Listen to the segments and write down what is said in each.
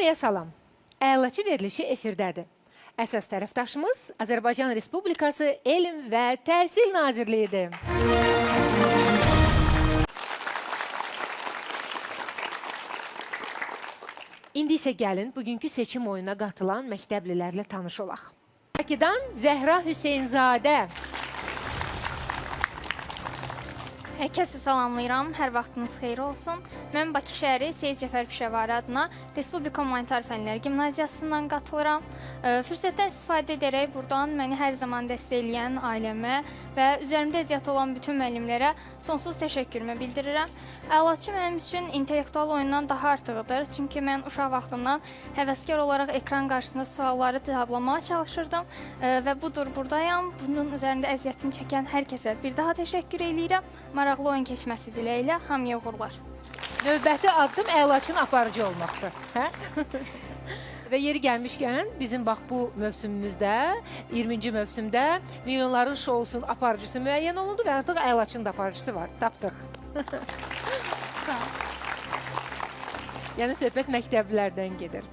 Hamıya salam. Əlaçı verilişi efirdədir. Əsas tərəfdaşımız Azərbaycan Respublikası Elm və Təhsil Nazirliyidir. İndi isə gəlin bugünkü seçim oyununa qatılan məktəblilərlə tanış olaq. Bakıdan Zəhra Hüseynzadə. Hər kəsi salamlayıram, hər vaxtınız xeyir olsun. Mən Bakı şəhəri Seyid Cəfər Pişəvari adına Respublika Humanitar Fənlər Gimnaziyasından qatılıram. Fürsətdən istifadə edərək buradan məni hər zaman dəstəkləyən ailəmə və üzərimdə əziyyət olan bütün müəllimlərə sonsuz təşəkkürümü bildirirəm. Əlaçı mənim üçün intellektual oyundan daha artıqdır. Çünki mən uşaq vaxtından həvəskar olaraq ekran qarşısında sualları cevablamağa çalışırdım və budur buradayam. Bunun üzərində əziyyətimi çəkən hər kəsə bir daha təşəkkür edirəm. Maraqlı oyun keçməsi diləyilə hamıya uğurlar. Növbəti addım əlaçının aparıcı olmaqdır. Hə? Və yeri gəlmişkən bizim bax bu mövsümümüzdə, 20-ci mövsümdə milyonların şousunun aparıcısı müəyyən olundu və artıq əlaçının da aparıcısı var. Tapdıq. Sağ ol. Yəni söhbət məktəblilərdən gedir,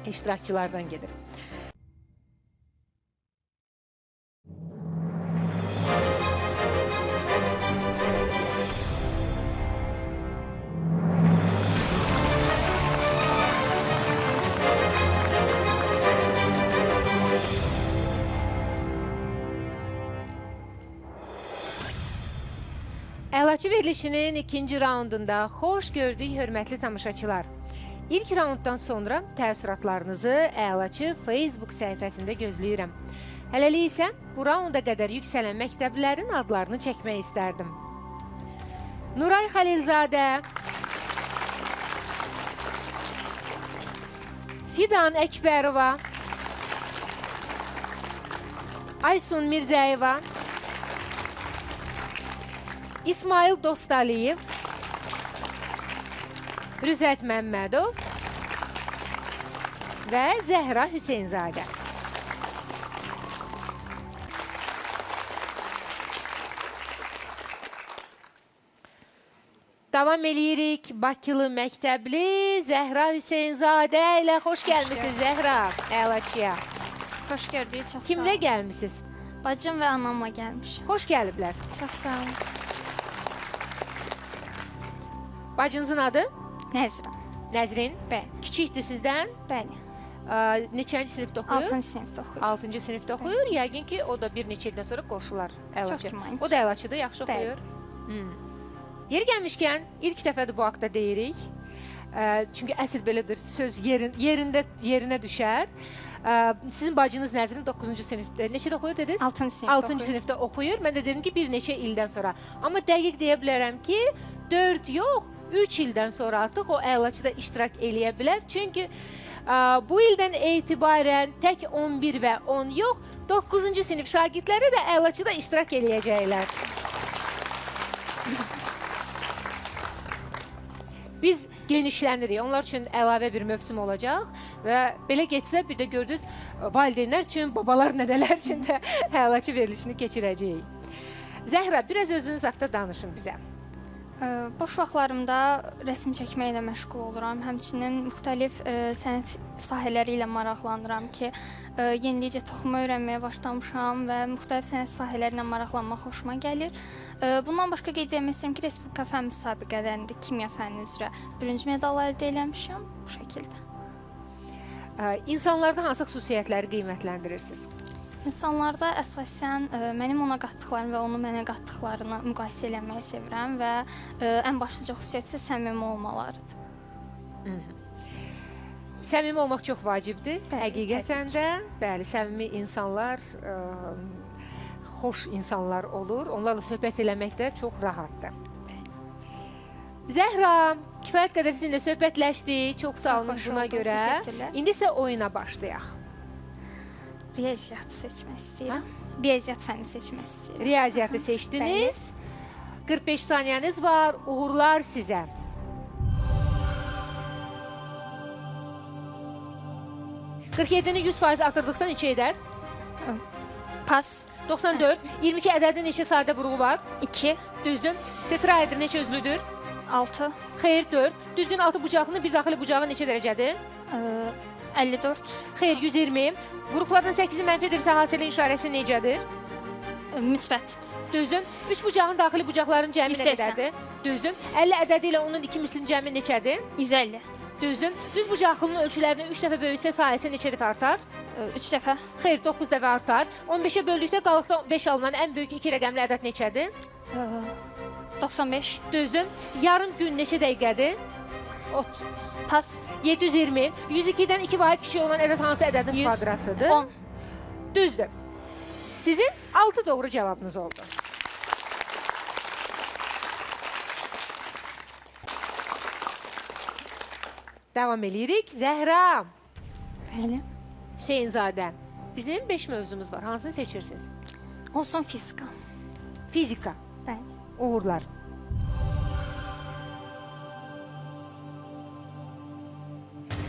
iştirakçılardan gedir. Əlaçı verilişinin ikinci raundunda xoş gördük hörmətli tamaşaçılar. İlk raunddan sonra təəssüratlarınızı Əlaçı Facebook səhifəsində gözləyirəm. Hələlik isə bu raunda qədər yüksələn məktəblilərin adlarını çəkmək istərdim. Nuray Xəlilzadə, Fidan Əkbərova, Aysun Mirzəyeva, İsmail Dostaliyev, Rüfət Məmmədov və Zəhra Hüseynzadə. Davam eləyirik. Bakılı məktəbli Zəhra Hüseynzadə ilə xoş gəlmisiniz Zəhra Əlaçıya. Xoş gördük, çox sağ olun. Kimlə gəlmisiniz? Bacım və anamla gəlmişim. Xoş gəliblər. Çox sağ olun. Bacınızın adı? Nəzrin. Nəzrin. Bəli. Kiçikdir sizdən? Bəli. Neçənci sinifdə oxuyur? 6-cı sinifdə oxuyur. 6-cı sinifdə oxuyur. Yəqin ki, o da bir neçə ildən sonra qoşular Əlaçı. Çox güman ki. O da Əlaçıdır, yaxşı oxuyur. Yeri gəlmişkən, ilk dəfədir bu haqda deyirik. Çünki əsl belədir, söz yerinə düşər. Sizin bacınız Nəzrin 9-cu sinifdə, neçədə oxuyur dediniz? 6-cı sinifdə 6-cı sinifdə oxuyur. Mən də dedim ki, bir neçə ildən sonra. Amma dəqiq deyə bilərəm ki, 4 yox, 3 ildən sonra artıq o Əlaçıda iştirak eləyə bilər. Çünki bu ildən etibarən tək 11 və 10 yox, 9-cu sinif şagirdləri də Əlaçıda iştirak eləyəcəklər. Biz genişlənirik. Onlar üçün əlavə bir mövsüm olacaq və belə getsə bir də gördünüz valideynlər üçün, babalar, nədələr üçün də Əlaçı verilişini keçirəcəyik. Zəhra, biraz özünüz haqqında danışın bizə. Boş vaxtlarımda rəsm çəkməklə məşğul oluram. Həmçinin müxtəlif sənət sahələri ilə maraqlanıram ki, yenilicə toxuma öyrənməyə başlamışam və müxtəlif sənət sahələri ilə maraqlanmaq xoşuma gəlir. Bundan başqa qeyd etmək istəyirəm ki, Respublika fənn müsabiqələrində kimya fənni üzrə bürünc medal əldə etmişəm bu şəkildə. İnsanlarda hansı xüsusiyyətləri qiymətləndirirsiniz? İnsanlarda əsasən mənim ona qatdıqlarım və onun mənə qatdıqlarını müqayisə eləməyi sevirəm və ən başlıca xüsusiyyət isə səmimi olmalarıdır. Səmimi olmaq çox vacibdir. Bəli, Həqiqətən də, bəli, səmimi insanlar xoş insanlar olur. Onlarla söhbət eləmək də çox rahatdır. Zəhra, kifayət qədər sizinlə söhbətləşdik. Çox sağ olun buna görə. İndi isə oyuna başlayaq. Riyaziyyatı seçmək istəyirəm. Riyaziyyat fənni seçmək istəyirəm. Riyaziyyatı seçdiniz. 45 saniyəniz var. Uğurlar sizə. %47-ni 100% artırdıqda neçə edər? Pas. 94. 22 ədədin neçə sadə vuruğu var? 2. Düzdür. Tetraedr neçə özlüdür? 6. Xeyr, 4. Düzgün altı bucaqlının bir daxili bucağı neçə dərəcədir? 54. Xeyr, 120. Qruplardan 8-in mənfi edirsə hasilin işarəsi necədir? Müsbət. Düzdür. 3 bucağın daxili bucaqların cəmi nə 180. qədərdir? Düzdür. 50 ədədi ilə onun 2 mislinin cəmi neçədir? 150. Düzdür. Düz bucaqlının ölçülərini 3 dəfə böyütsə sahəsi neçə dəfə artar? 3 dəfə. Xeyr, 9 dəfə artar. 15-ə böldükdə qalıqda 5 alınan ən böyük 2 rəqəmli ədəd neçədir? 95. Düzdür. Yarım gün neçə dəqiqədir? Pas. 720. 102-dən 2 vahid kiçik olan ədəd hansı ədədin 100. kvadratıdır? 10. Düzdür. Sizin 6 doğru cavabınız oldu. Davam edirik. Zəhra, Bəli. Hüseynzadə. Bizim 5 mövzumuz var. Hansını seçirsiniz? Olsun fizika. Fizika. Bəli. Uğurlar.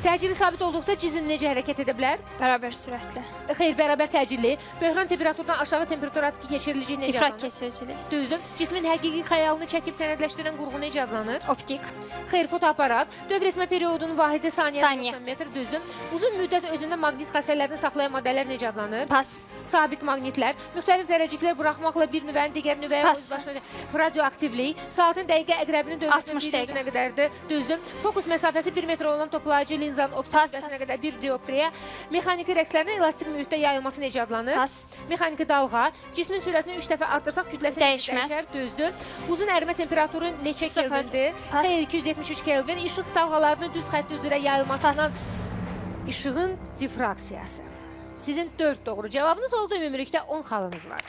Təcili sabit olduqda cizm necə hərəkət edə bilər? Bərabər sürətlə. Xeyr, bərabər təcilli. Böhran temperaturdan aşağı temperatura keçirilici necə İfrat adlanır? keçiricilik. Düzdür. Cismin həqiqi xəyalını çəkib sənədləşdirən qurğu necə adlanır? Optik. Xeyr, fotoaparat. Dövr etmə periyodunun vahidi saniyə Saniyə. 90 metr. Düzdür. Uzun müddət özündə maqnit xassələrini saxlayan maddələr necə adlanır? Pas. Sabit maqnitlər. Müxtəlif zərrəciklər buraxmaqla bir nüvənin digər nüvəyə Pas, öz başına radioaktivlik. Saatın dəqiqə əqrəbinin dövrünün 60 periodu nə qədərdir? Düzdür. Fokus məsafəsi 1 metr olan toplayıcı linzanın optik Pas, müddətinə qədər 1 dioptriya. Mexaniki rəqslərin elastik mühitdə yayılması necə adlanır? Pas. Mexaniki dalğa. Cismin sürətini 3 dəfə artırsaq kütləsi Dəyişməz. dəyişər. Düzdür. Buzun ərimə temperaturu neçə Sıfır. kelvindir? Pas. Xeyr, 273 kelvin. İşıq dalğalarının düz xətt üzrə yayılmasından işığın difraksiyası. Sizin 4 doğru cavabınız oldu. Ümumilikdə 10 xalınız var.